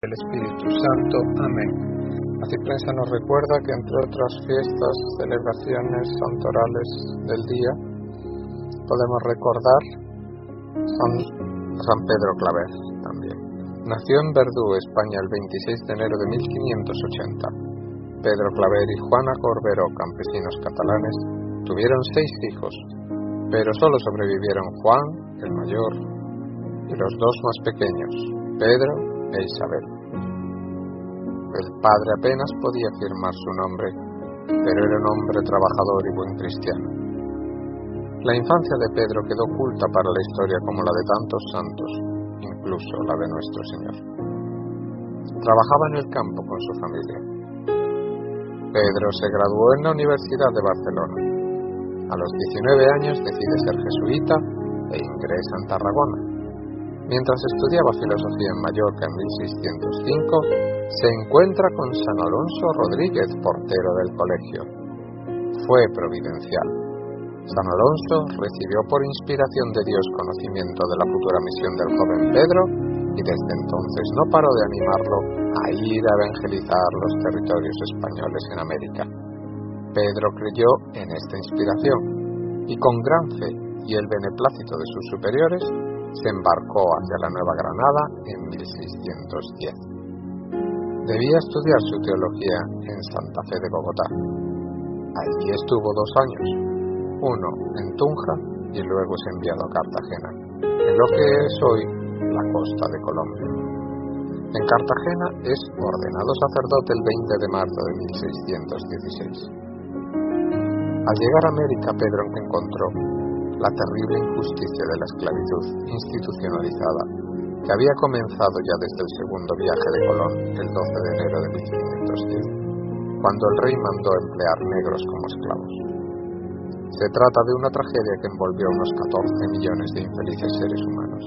del Espíritu Santo. Amén. La Ciprense nos recuerda que entre otras fiestas, celebraciones santorales del día, podemos recordar San Pedro Claver también. Nació en Verdú, España, el 26 de enero de 1580. Pedro Claver y Juana Corberó, campesinos catalanes, tuvieron 6 hijos, pero solo sobrevivieron Juan, el mayor, y los 2 más pequeños, Pedro e Isabel. El padre apenas podía firmar su nombre, pero era un hombre trabajador y buen cristiano. La infancia de Pedro quedó oculta para la historia como la de tantos santos, incluso la de nuestro Señor. Trabajaba en el campo con su familia. Pedro se graduó en la Universidad de Barcelona. A los 19 años decide ser jesuita e ingresa en Tarragona. Mientras estudiaba filosofía en Mallorca en 1605, se encuentra con San Alonso Rodríguez, portero del colegio. Fue providencial. San Alonso recibió por inspiración de Dios conocimiento de la futura misión del joven Pedro y desde entonces no paró de animarlo a ir a evangelizar los territorios españoles en América. Pedro creyó en esta inspiración y con gran fe y el beneplácito de sus superiores se embarcó hacia la Nueva Granada en 1610. Debía estudiar su teología en Santa Fe de Bogotá. Allí estuvo 2 años, uno en Tunja y luego es enviado a Cartagena, en lo que es hoy la costa de Colombia. En Cartagena es ordenado sacerdote el 20 de marzo de 1616. Al llegar a América, Pedro encontró la terrible injusticia de la esclavitud institucionalizada que había comenzado ya desde el segundo viaje de Colón el 12 de enero de 1510, cuando el rey mandó emplear negros como esclavos. Se trata de una tragedia que envolvió a unos 14 millones de infelices seres humanos.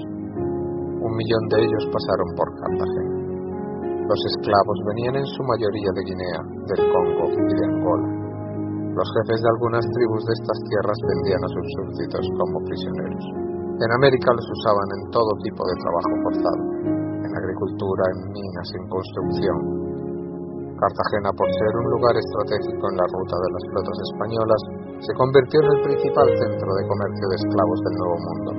1 millón de ellos pasaron por Cartagena. Los esclavos venían en su mayoría de Guinea, del Congo y de Angola. Los jefes de algunas tribus de estas tierras vendían a sus súbditos como prisioneros. En América los usaban en todo tipo de trabajo forzado, en agricultura, en minas, en construcción. Cartagena, por ser un lugar estratégico en la ruta de las flotas españolas, se convirtió en el principal centro de comercio de esclavos del Nuevo Mundo.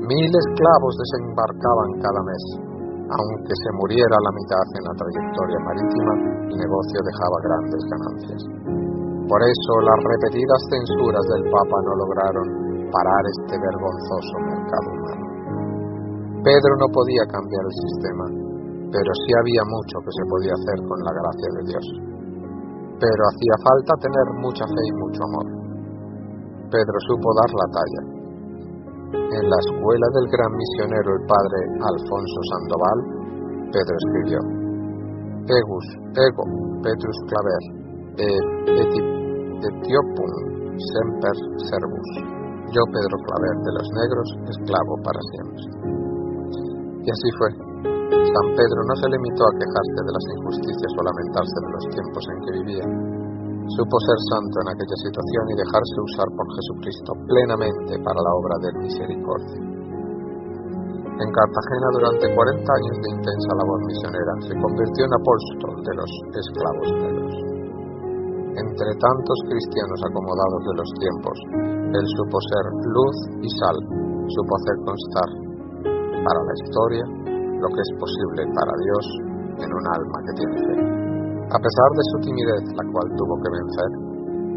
1000 esclavos desembarcaban cada mes. Aunque se muriera la mitad en la trayectoria marítima, el negocio dejaba grandes ganancias. Por eso las repetidas censuras del Papa no lograron parar este vergonzoso mercado humano. Pedro no podía cambiar el sistema, pero sí había mucho que se podía hacer con la gracia de Dios. Pero hacía falta tener mucha fe y mucho amor. Pedro supo dar la talla. En la escuela del gran misionero el padre Alfonso Sandoval, Pedro escribió: Egus, ego, Petrus Claver, Etiopum semper servus. Yo, Pedro Claver de los negros, esclavo para siempre. Y así fue. San Pedro no se limitó a quejarse de las injusticias o a lamentarse de los tiempos en que vivía. Supo ser santo en aquella situación y dejarse usar por Jesucristo plenamente para la obra de misericordia. En Cartagena, durante 40 años de intensa labor misionera, se convirtió en apóstol de los esclavos negros. Entre tantos cristianos acomodados de los tiempos, él supo ser luz y sal, supo hacer constar para la historia lo que es posible para Dios en un alma que tiene fe. A pesar de su timidez, la cual tuvo que vencer,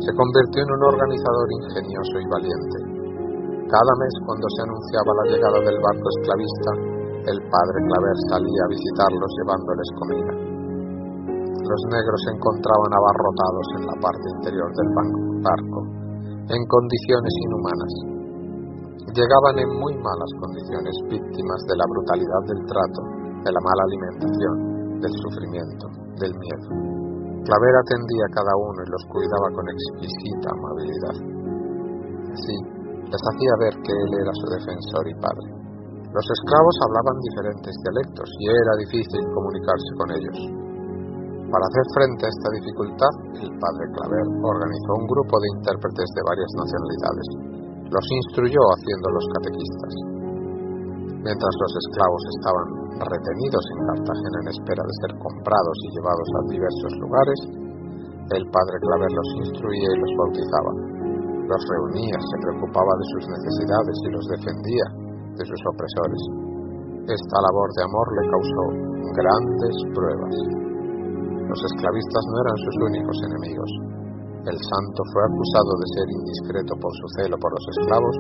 se convirtió en un organizador ingenioso y valiente. Cada mes, cuando se anunciaba la llegada del barco esclavista, el padre Claver salía a visitarlos llevándoles comida. Los negros se encontraban abarrotados en la parte interior del barco, en condiciones inhumanas. Llegaban en muy malas condiciones, víctimas de la brutalidad del trato, de la mala alimentación, del sufrimiento, del miedo. Claver atendía a cada uno y los cuidaba con exquisita amabilidad. Así, les hacía ver que él era su defensor y padre. Los esclavos hablaban diferentes dialectos y era difícil comunicarse con ellos. Para hacer frente a esta dificultad, el padre Claver organizó un grupo de intérpretes de varias nacionalidades. Los instruyó haciéndolos catequistas. Mientras los esclavos estaban retenidos en Cartagena en espera de ser comprados y llevados a diversos lugares, el padre Claver los instruía y los bautizaba, los reunía, se preocupaba de sus necesidades y los defendía de sus opresores. Esta labor de amor le causó grandes pruebas. Los esclavistas no eran sus únicos enemigos. El santo fue acusado de ser indiscreto por su celo por los esclavos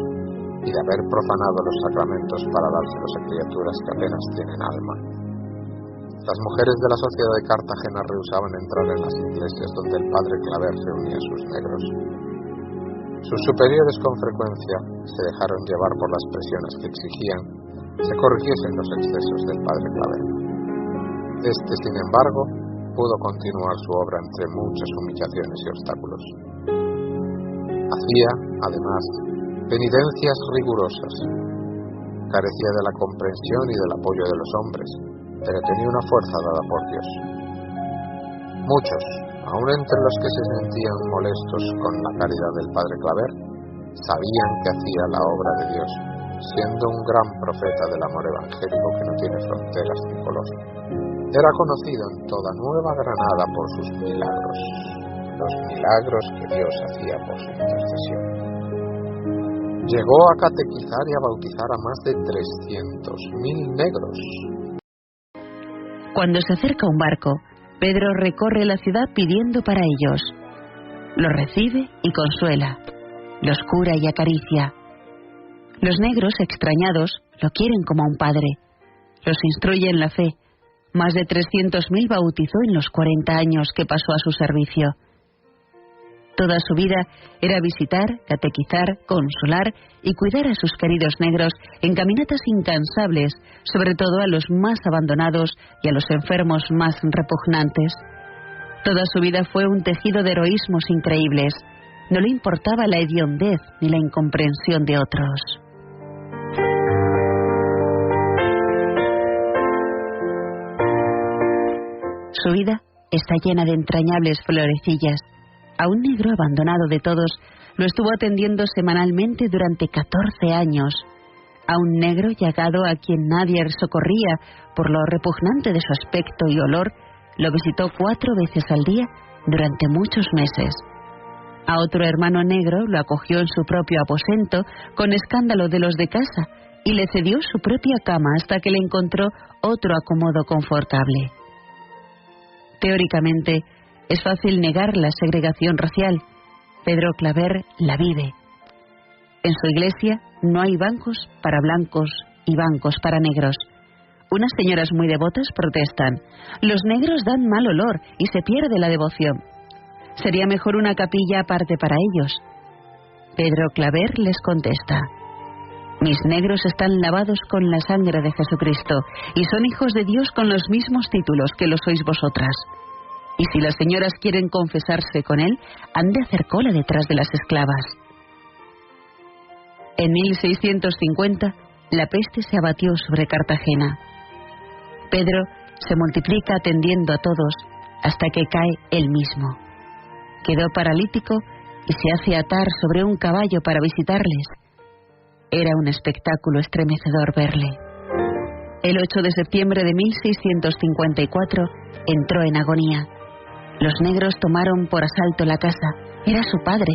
y de haber profanado los sacramentos para dárselos a criaturas que apenas tienen alma. Las mujeres de la sociedad de Cartagena rehusaban entrar en las iglesias donde el padre Claver reunía a sus negros. Sus superiores con frecuencia se dejaron llevar por las presiones que exigían se corrigiesen los excesos del padre Claver. Este, sin embargo, pudo continuar su obra entre muchas humillaciones y obstáculos. Hacía, además, penitencias rigurosas. Carecía de la comprensión y del apoyo de los hombres, pero tenía una fuerza dada por Dios. Muchos, aun entre los que se sentían molestos con la caridad del padre Claver, sabían que hacía la obra de Dios, siendo un gran profeta del amor evangélico que no tiene fronteras ni color. Era conocido en toda Nueva Granada por sus milagros, los milagros que Dios hacía por su intercesión. Llegó a catequizar y a bautizar a más de 300.000 negros. Cuando se acerca un barco, Pedro recorre la ciudad pidiendo para ellos. Los recibe y consuela, los cura y acaricia. Los negros, extrañados, lo quieren como a un padre. Los instruye en la fe. Más de 300.000 bautizó en los 40 años que pasó a su servicio. Toda su vida era visitar, catequizar, consolar y cuidar a sus queridos negros en caminatas incansables, sobre todo a los más abandonados y a los enfermos más repugnantes. Toda su vida fue un tejido de heroísmos increíbles. No le importaba la hediondez ni la incomprensión de otros. Su vida está llena de entrañables florecillas. A un negro abandonado de todos lo estuvo atendiendo semanalmente durante 14 años. A un negro llagado a quien nadie socorría por lo repugnante de su aspecto y olor, lo visitó 4 veces al día durante muchos meses. A otro hermano negro lo acogió en su propio aposento con escándalo de los de casa y le cedió su propia cama hasta que le encontró otro acomodo confortable. Teóricamente, es fácil negar la segregación racial. Pedro Claver la vive. En su iglesia no hay bancos para blancos y bancos para negros. Unas señoras muy devotas protestan: los negros dan mal olor y se pierde la devoción. Sería mejor una capilla aparte para ellos. Pedro Claver les contesta: mis negros están lavados con la sangre de Jesucristo y son hijos de Dios con los mismos títulos que lo sois vosotras. Y si las señoras quieren confesarse con él, han de hacer cola detrás de las esclavas. En 1650, la peste se abatió sobre Cartagena. Pedro se multiplica atendiendo a todos hasta que cae él mismo. Quedó paralítico y se hace atar sobre un caballo para visitarles. Era un espectáculo estremecedor verle. El 8 de septiembre de 1654 entró en agonía. Los negros tomaron por asalto la casa. Era su padre.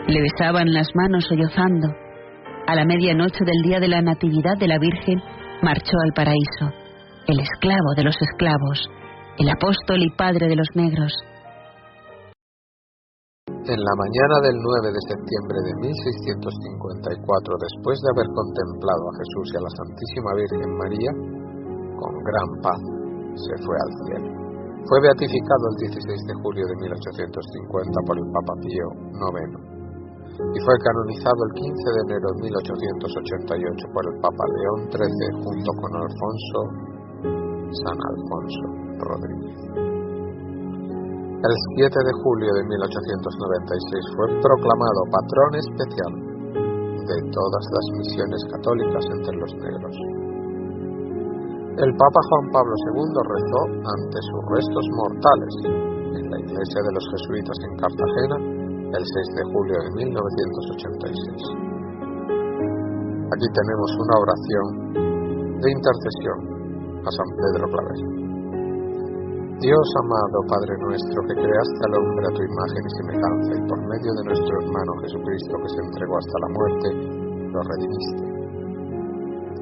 Le besaban las manos sollozando. A la medianoche del día de la Natividad de la Virgen marchó al paraíso. El esclavo de los esclavos, el apóstol y padre de los negros. En la mañana del 9 de septiembre de 1654, después de haber contemplado a Jesús y a la Santísima Virgen María, con gran paz se fue al cielo. Fue beatificado el 16 de julio de 1850 por el Papa Pío IX y fue canonizado el 15 de enero de 1888 por el Papa León XIII junto con San Alfonso Rodríguez. El 7 de julio de 1896 fue proclamado patrón especial de todas las misiones católicas entre los negros. El Papa Juan Pablo II rezó ante sus restos mortales en la iglesia de los jesuitas en Cartagena el 6 de julio de 1986. Aquí tenemos una oración de intercesión a San Pedro Claver. Dios amado, Padre nuestro, que creaste al hombre a tu imagen y semejanza, y por medio de nuestro hermano Jesucristo, que se entregó hasta la muerte, lo redimiste.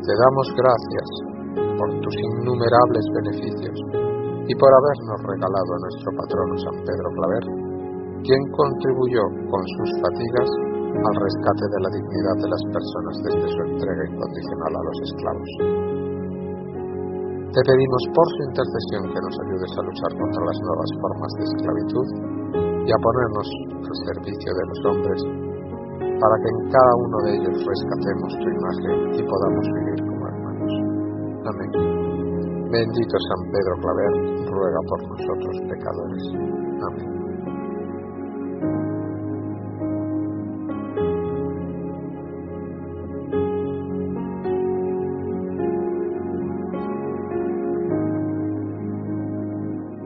Te damos gracias por tus innumerables beneficios y por habernos regalado a nuestro patrono San Pedro Claver, quien contribuyó con sus fatigas al rescate de la dignidad de las personas desde su entrega incondicional a los esclavos. Te pedimos por su intercesión que nos ayudes a luchar contra las nuevas formas de esclavitud y a ponernos al servicio de los hombres, para que en cada uno de ellos rescatemos tu imagen y podamos vivir como hermanos. Amén. Bendito San Pedro Claver, ruega por nosotros pecadores. Amén.